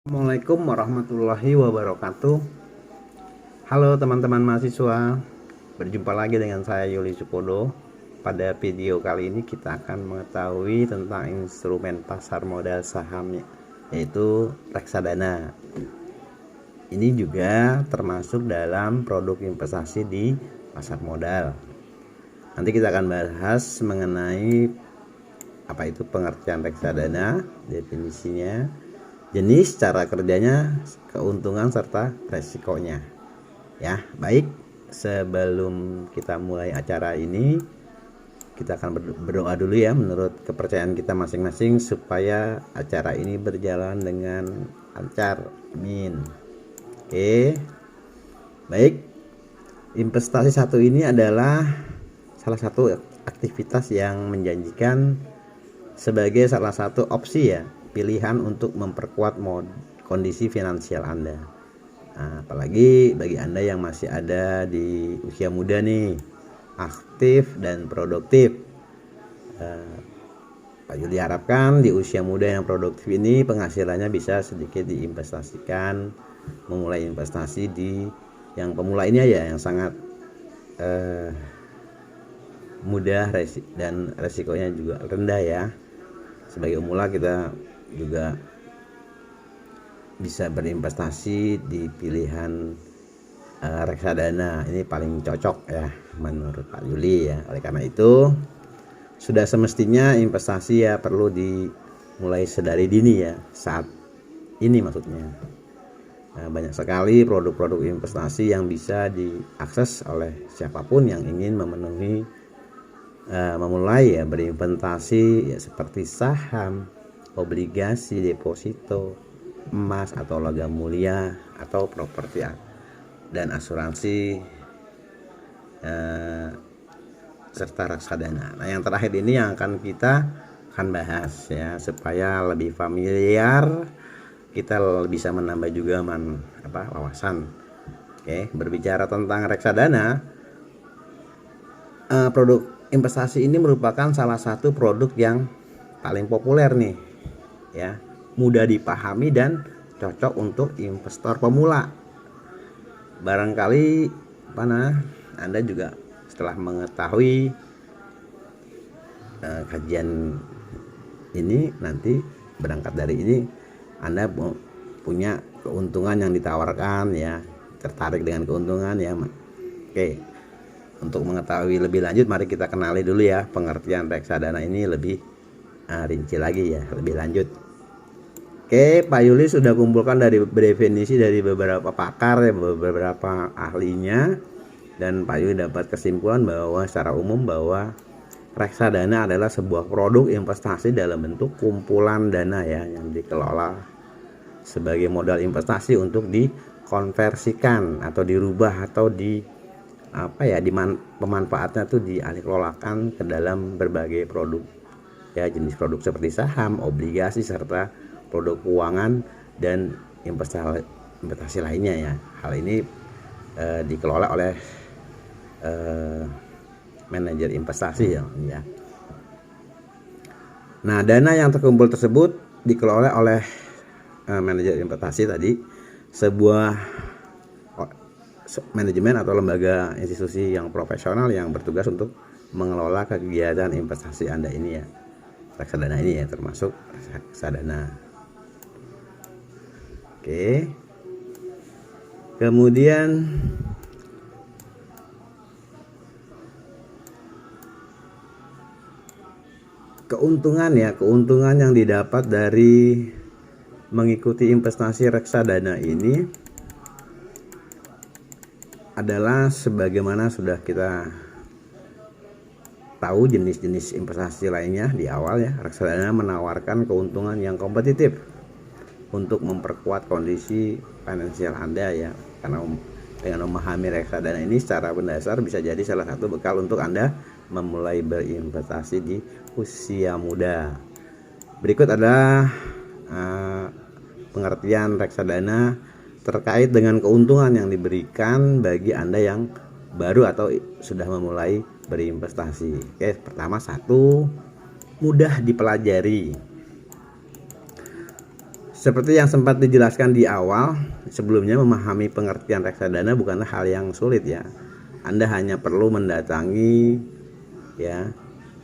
Assalamualaikum warahmatullahi wabarakatuh. Halo teman-teman mahasiswa, berjumpa lagi dengan saya Yuli Supodo. Pada video kali ini kita akan mengetahui tentang instrumen pasar modal saham, yaitu reksadana. Ini juga termasuk dalam produk investasi di pasar modal. Nanti kita akan bahas mengenai apa itu pengertian reksadana, definisinya, jenis, cara kerjanya, keuntungan serta resikonya. Ya, baik. Sebelum kita mulai acara ini, kita akan berdoa dulu ya menurut kepercayaan kita masing-masing supaya acara ini berjalan dengan lancar. Amin. Oke. Baik. Investasi satu ini adalah salah satu aktivitas yang menjanjikan sebagai salah satu opsi ya, pilihan untuk memperkuat kondisi finansial Anda. Nah, apalagi bagi Anda yang masih ada di usia muda nih, aktif dan produktif. Pak Yuli harapkan di usia muda yang produktif ini penghasilannya bisa sedikit diinvestasikan, memulai investasi di yang pemula ini aja yang sangat mudah dan resikonya juga rendah ya. Sebagai pemula kita juga bisa berinvestasi di pilihan reksadana. Ini paling cocok ya menurut Pak Yuli ya. Oleh karena itu sudah semestinya investasi ya perlu dimulai sedari dini ya, saat ini maksudnya. Banyak sekali produk-produk investasi yang bisa diakses oleh siapapun yang ingin memulai ya berinvestasi ya, seperti saham, obligasi, deposito, emas atau logam mulia, atau properti dan asuransi serta reksadana. Nah, yang terakhir ini yang akan kita bahas ya supaya lebih familiar, kita bisa menambah juga wawasan. Oke, berbicara tentang reksadana, produk investasi ini merupakan salah satu produk yang paling populer nih ya, mudah dipahami dan cocok untuk investor pemula. Barangkali Anda juga setelah mengetahui kajian ini, nanti berangkat dari ini Anda punya keuntungan yang ditawarkan ya, tertarik dengan keuntungan ya. Oke, untuk mengetahui lebih lanjut, mari kita kenali dulu ya pengertian reksadana ini lebih rinci lagi ya, lebih lanjut. Oke, Pak Yuli sudah kumpulkan dari definisi dari beberapa pakar ya, beberapa ahlinya, dan Pak Yuli dapat kesimpulan bahwa secara umum bahwa reksadana adalah sebuah produk investasi dalam bentuk kumpulan dana ya yang dikelola sebagai modal investasi untuk dikonversikan atau dirubah atau pemanfaatnya tuh dialihkelolakan ke dalam berbagai produk ya, jenis produk seperti saham, obligasi serta produk keuangan dan investasi lainnya ya. Hal ini dikelola oleh manajer investasi ya. Nah, dana yang terkumpul tersebut dikelola oleh manajer investasi tadi, sebuah manajemen atau lembaga institusi yang profesional yang bertugas untuk mengelola kegiatan investasi Anda ini ya. Reksadana ini ya termasuk reksadana. Oke. Kemudian keuntungan yang didapat dari mengikuti investasi reksadana ini adalah sebagaimana sudah kita tahu jenis-jenis investasi lainnya di awal ya. Reksadana menawarkan keuntungan yang kompetitif untuk memperkuat kondisi finansial Anda ya. Karena dengan memahami reksadana ini secara mendasar bisa jadi salah satu bekal untuk Anda memulai berinvestasi di usia muda. Berikut adalah pengertian reksadana terkait dengan keuntungan yang diberikan bagi Anda yang baru atau sudah memulai berinvestasi. Oke, pertama, satu, mudah dipelajari. Seperti yang sempat dijelaskan di awal, sebelumnya memahami pengertian reksadana bukanlah hal yang sulit ya. Anda hanya perlu mendatangi ya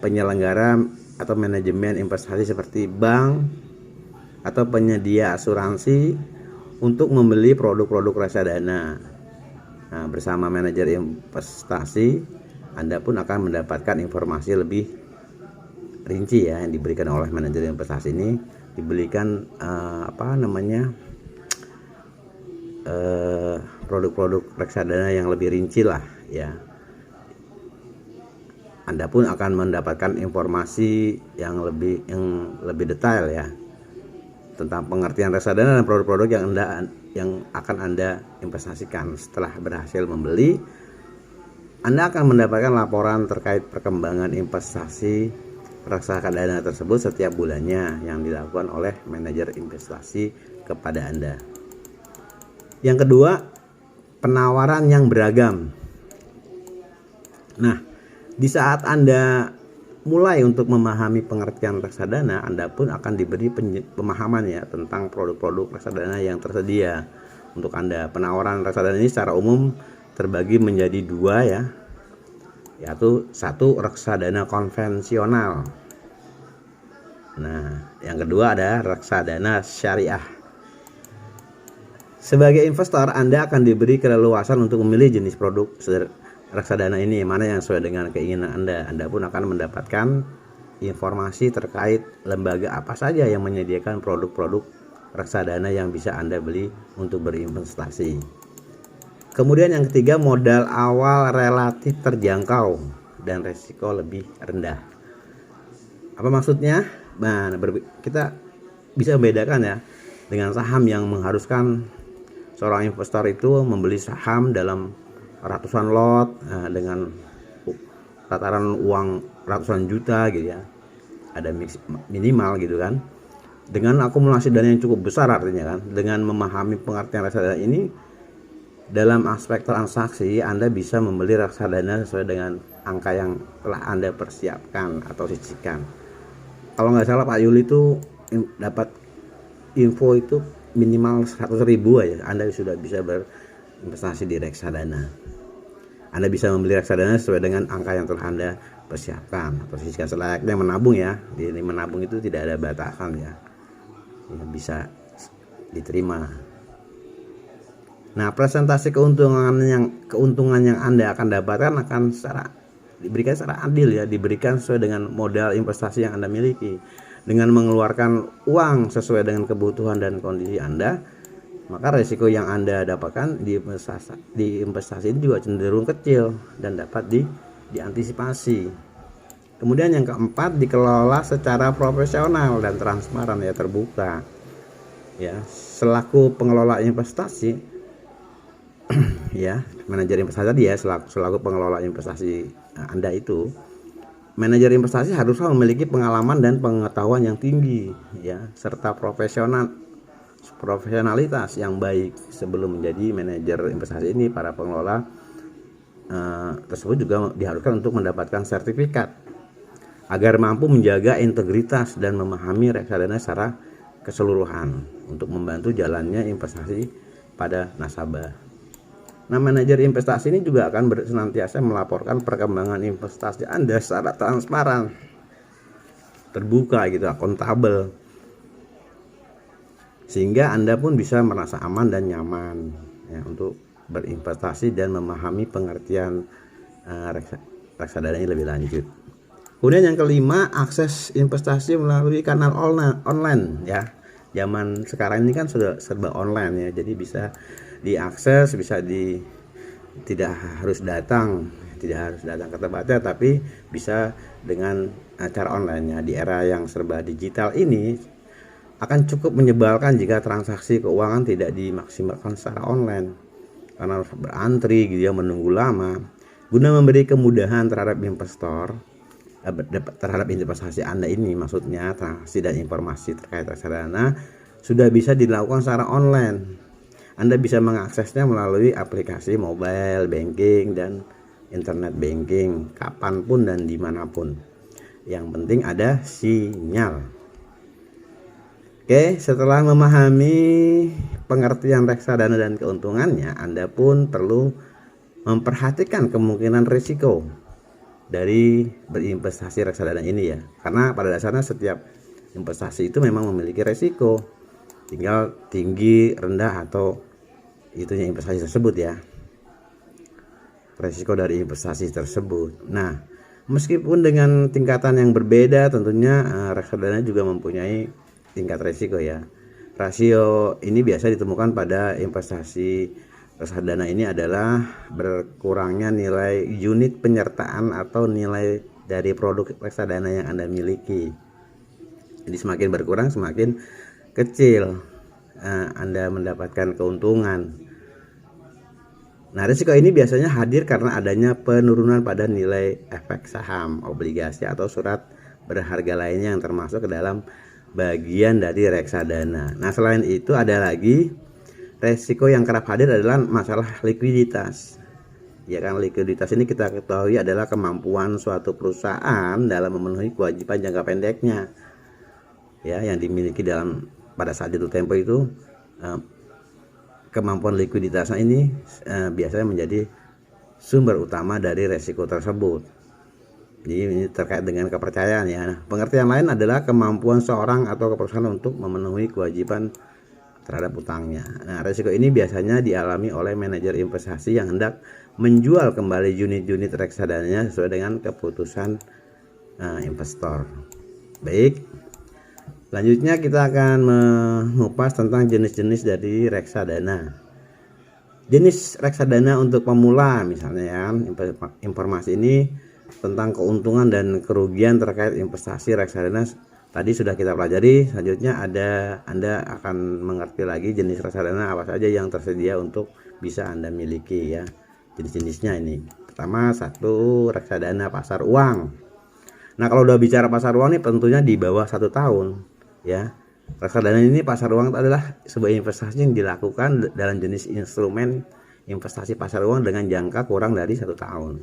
penyelenggara atau manajemen investasi seperti bank atau penyedia asuransi untuk membeli produk-produk reksadana. Nah, bersama manajer investasi, Anda pun akan mendapatkan informasi lebih rinci ya yang diberikan oleh manajer investasi ini, diberikan produk-produk reksadana yang lebih rinci lah ya. Anda pun akan mendapatkan informasi yang lebih detail ya tentang pengertian reksadana dan produk-produk yang akan Anda investasikan. Setelah berhasil membeli, Anda akan mendapatkan laporan terkait perkembangan investasi reksadana tersebut setiap bulannya yang dilakukan oleh manajer investasi kepada Anda. Yang kedua, penawaran yang beragam. Nah, di saat Anda mulai untuk memahami pengertian reksadana, Anda pun akan diberi pemahaman ya tentang produk-produk reksadana yang tersedia untuk Anda. Penawaran reksadana ini secara umum terbagi menjadi dua ya, yaitu satu reksadana konvensional. Nah, yang kedua ada reksadana syariah. Sebagai investor, Anda akan diberi keleluasan untuk memilih jenis produk reksadana ini mana yang sesuai dengan keinginan Anda. Anda pun akan mendapatkan informasi terkait lembaga apa saja yang menyediakan produk-produk reksadana yang bisa Anda beli untuk berinvestasi. Kemudian yang ketiga, modal awal relatif terjangkau dan resiko lebih rendah. Apa maksudnya? Nah, kita bisa membedakan ya dengan saham yang mengharuskan seorang investor itu membeli saham dalam ratusan lot dengan tataran uang ratusan juta gitu ya, ada minimal gitu kan, dengan akumulasi dana yang cukup besar. Artinya kan dengan memahami pengertian reksadana ini dalam aspek transaksi, Anda bisa membeli reksadana sesuai dengan angka yang telah Anda persiapkan atau sisihkan. Kalau nggak salah Pak Yuli itu dapat info itu minimal 100.000 aja Anda sudah bisa berinvestasi di reksadana. Anda bisa membeli reksadana sesuai dengan angka yang telah Anda persiapkan atau sisihkan selayaknya menabung ya. Di menabung itu tidak ada batasan ya, bisa diterima. Nah, presentasi keuntungan yang Anda akan dapatkan akan diberikan secara adil ya, diberikan sesuai dengan modal investasi yang Anda miliki. Dengan mengeluarkan uang sesuai dengan kebutuhan dan kondisi Anda, maka resiko yang Anda dapatkan di investasi ini juga cenderung kecil dan dapat diantisipasi. Kemudian yang keempat, dikelola secara profesional dan transparan ya, terbuka. Ya, selaku pengelola investasi ya, manajer investasi tadi ya, selaku pengelola investasi Anda itu, manajer investasi haruslah memiliki pengalaman dan pengetahuan yang tinggi ya, serta profesionalitas yang baik sebelum menjadi manajer investasi ini. Para pengelola tersebut juga diharuskan untuk mendapatkan sertifikat agar mampu menjaga integritas dan memahami reksadana secara keseluruhan untuk membantu jalannya investasi pada nasabah. Nah, manajer investasi ini juga akan senantiasa melaporkan perkembangan investasi Anda secara transparan, terbuka gitu, akuntabel, sehingga Anda pun bisa merasa aman dan nyaman ya, untuk berinvestasi dan memahami pengertian reksadana ini lebih lanjut. Kemudian yang kelima, akses investasi melalui kanal online ya. Zaman sekarang ini kan sudah serba online ya, jadi bisa diakses, tidak harus datang ke tempatnya, tapi bisa dengan cara online ya. Di era yang serba digital ini akan cukup menyebalkan jika transaksi keuangan tidak dimaksimalkan secara online karena harus berantri gitu ya, menunggu lama. Guna memberi kemudahan terhadap investor terhadap investasi Anda ini, maksudnya transaksi dan informasi terkait reksadana sudah bisa dilakukan secara online. Anda bisa mengaksesnya melalui aplikasi mobile banking dan internet banking kapanpun dan dimanapun. Yang penting ada sinyal. Oke, setelah memahami pengertian reksadana dan keuntungannya, Anda pun perlu memperhatikan kemungkinan risiko dari berinvestasi reksadana ini ya. Karena pada dasarnya setiap investasi itu memang memiliki risiko. Tinggal tinggi, rendah atau itunya investasi tersebut ya. Risiko dari investasi tersebut. Nah, meskipun dengan tingkatan yang berbeda, tentunya reksadana juga mempunyai tingkat risiko ya. Rasio ini biasa ditemukan pada investasi reksadana ini adalah berkurangnya nilai unit penyertaan atau nilai dari produk reksadana yang Anda miliki. Jadi semakin berkurang semakin kecil Anda mendapatkan keuntungan. Nah, risiko ini biasanya hadir karena adanya penurunan pada nilai efek saham, obligasi atau surat berharga lainnya yang termasuk ke dalam bagian dari reksadana. Nah, selain itu ada lagi risiko yang kerap hadir adalah masalah likuiditas. Ya kan, likuiditas ini kita ketahui adalah kemampuan suatu perusahaan dalam memenuhi kewajiban jangka pendeknya. Ya, yang dimiliki pada saat jatuh tempo itu kemampuan likuiditasnya ini biasanya menjadi sumber utama dari resiko tersebut. Jadi ini terkait dengan kepercayaan ya. Nah, pengertian lain adalah kemampuan seorang atau perusahaan untuk memenuhi kewajiban terhadap utangnya. Nah, resiko ini biasanya dialami oleh manajer investasi yang hendak menjual kembali unit-unit reksadananya sesuai dengan keputusan investor. Baik. Selanjutnya kita akan mengupas tentang jenis-jenis dari reksadana. Jenis reksadana untuk pemula misalnya ya. Informasi ini tentang keuntungan dan kerugian terkait investasi reksadana tadi sudah kita pelajari. Selanjutnya Anda akan mengerti lagi jenis reksadana apa saja yang tersedia untuk bisa Anda miliki ya. Jenis-jenisnya ini. Pertama, satu reksadana pasar uang. Nah, kalau udah bicara pasar uang ini tentunya di bawah 1 tahun. Ya, reksadana ini pasar uang adalah sebuah investasi yang dilakukan dalam jenis instrumen investasi pasar uang dengan jangka kurang dari 1 tahun.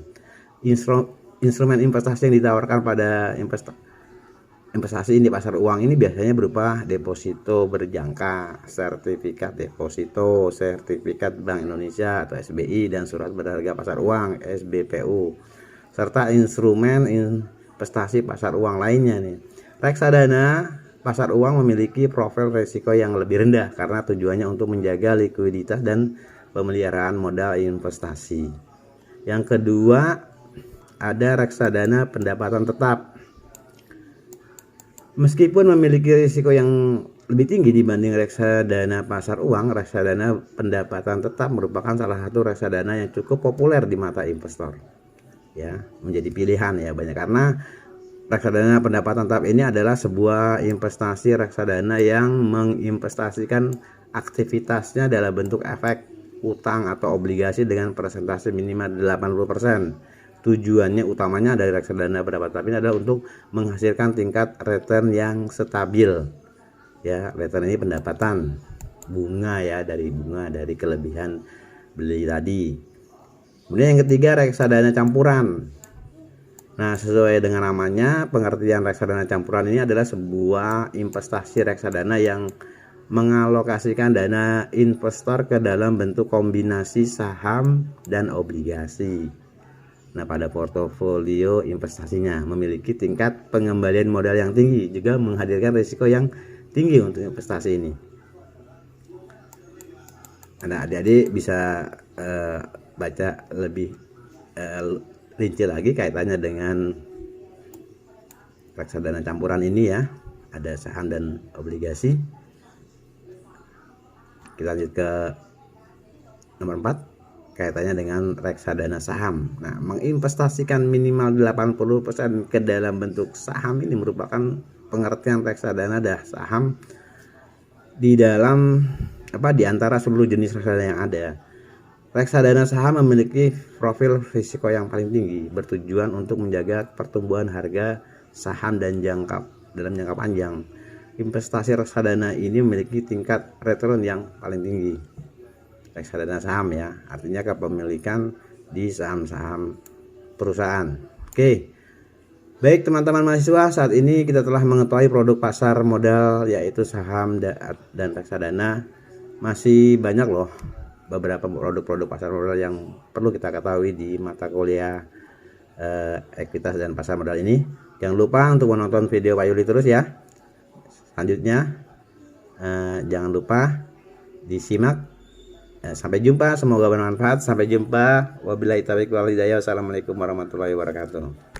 Instrumen investasi yang ditawarkan pada investasi di pasar uang ini biasanya berupa deposito berjangka, sertifikat deposito, sertifikat Bank Indonesia atau SBI, dan surat berharga pasar uang SBPU, serta instrumen investasi pasar uang lainnya nih. Reksadana pasar uang memiliki profil risiko yang lebih rendah karena tujuannya untuk menjaga likuiditas dan pemeliharaan modal investasi. Yang kedua, ada reksadana pendapatan tetap. Meskipun memiliki risiko yang lebih tinggi dibanding reksadana pasar uang, reksadana pendapatan tetap merupakan salah satu reksadana yang cukup populer di mata investor. Ya, menjadi pilihan ya banyak karena reksadana pendapatan tetap ini adalah sebuah investasi reksadana yang menginvestasikan aktivitasnya dalam bentuk efek utang atau obligasi dengan persentase minimal 80%. Tujuannya utamanya dari reksadana pendapatan tetap ini adalah untuk menghasilkan tingkat return yang stabil. Ya, return ini pendapatan bunga ya, dari kelebihan beli tadi. Kemudian yang ketiga, reksadana campuran. Nah, sesuai dengan namanya, pengertian reksadana campuran ini adalah sebuah investasi reksadana yang mengalokasikan dana investor ke dalam bentuk kombinasi saham dan obligasi. Nah, pada portofolio investasinya memiliki tingkat pengembalian modal yang tinggi, juga menghadirkan risiko yang tinggi untuk investasi ini. Nah, adik-adik bisa baca lebih rinci lagi kaitannya dengan reksadana campuran ini ya. Ada saham dan obligasi. Kita lanjut ke nomor 4, kaitannya dengan reksadana saham. Nah, menginvestasikan minimal 80% ke dalam bentuk saham ini merupakan pengertian reksadana saham di antara seluruh jenis reksadana yang ada. Reksadana saham memiliki profil risiko yang paling tinggi, bertujuan untuk menjaga pertumbuhan harga saham dalam jangka panjang. Investasi reksadana ini memiliki tingkat return yang paling tinggi. Reksadana saham ya, artinya kepemilikan di saham-saham perusahaan. Oke. Baik teman-teman mahasiswa, saat ini kita telah mengetahui produk pasar modal yaitu saham dan reksadana. Masih banyak loh beberapa produk-produk pasar modal yang perlu kita ketahui di mata kuliah ekuitas dan pasar modal ini. Jangan lupa untuk menonton video Pak Yuli terus ya. Selanjutnya jangan lupa disimak. Sampai jumpa, semoga bermanfaat. Sampai jumpa. Wabillahi taufiq wal hidayah. Wassalamualaikum warahmatullahi wabarakatuh.